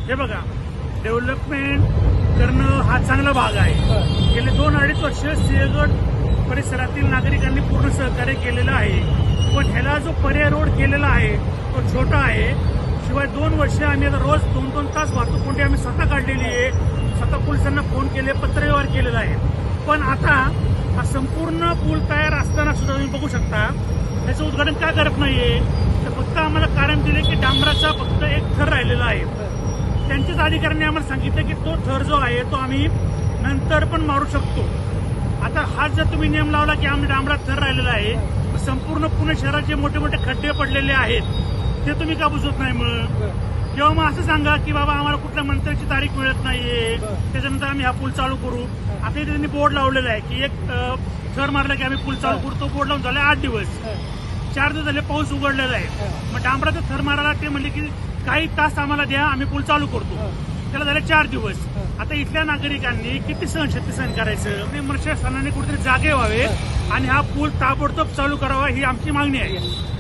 हे बघा, डेव्हलपमेंट करणं हा चांगला भाग आहे. गेले 2-2.5 वर्ष सिंहगड परिसरातील नागरिकांनी पूर्ण सहकार्य केलेलं आहे. पण ह्याला जो पर्याय रोड केलेला आहे तो छोटा आहे. शिवाय 2 वर्ष आम्ही आता रोज 2-2 तास वाहतूक कोंडी आम्ही स्वतः काढलेली आहे. स्वतः पोलिसांना फोन केले, पत्रव्यवहार केलेला आहे. पण आता हा संपूर्ण पूल तयार असताना सुद्धा तुम्ही बघू शकता त्याचं उद्घाटन का करत नाहीये. तर फक्त आम्हाला कारण दिले की डांबराचा फक्त एक थर राहिलेला आहे. त्यांच्याच अधिकाऱ्यांनी आम्हाला सांगितलं की तो थर जो आहे तो आम्ही नंतर पण मारू शकतो. आता हा जर तुम्ही नियम लावला की आम्ही डांबरात थर राहिलेला आहे, संपूर्ण पुणे शहरात जे मोठे मोठे खड्डे पडलेले आहेत ते तुम्ही का बुजवत नाही मग? किंवा मग असं सांगा की बाबा आम्हाला कुठल्या मंत्र्याची तारीख मिळत नाहीये, त्याच्यानंतर आम्ही हा पूल चालू करू. आता इथे त्यांनी बोर्ड लावलेला आहे की एक थर मारला की आम्ही पूल चालू करू. तो बोर्ड लावून झाला 8 दिवस, 4 दिवस झाले पाऊस उघडलेला आहे. मग डांबराचा थर मारायला ते म्हणले की काही तास आम्हाला द्या, आम्ही पूल चालू करतो. त्याला झाले 4 दिवस. आता इथल्या नागरिकांनी किती सहनशक्ती सहन करायचं? प्रशासनाने कुठेतरी जागे व्हावे आणि हा पूल ताबडतोब चालू करावा ही आमची मागणी आहे.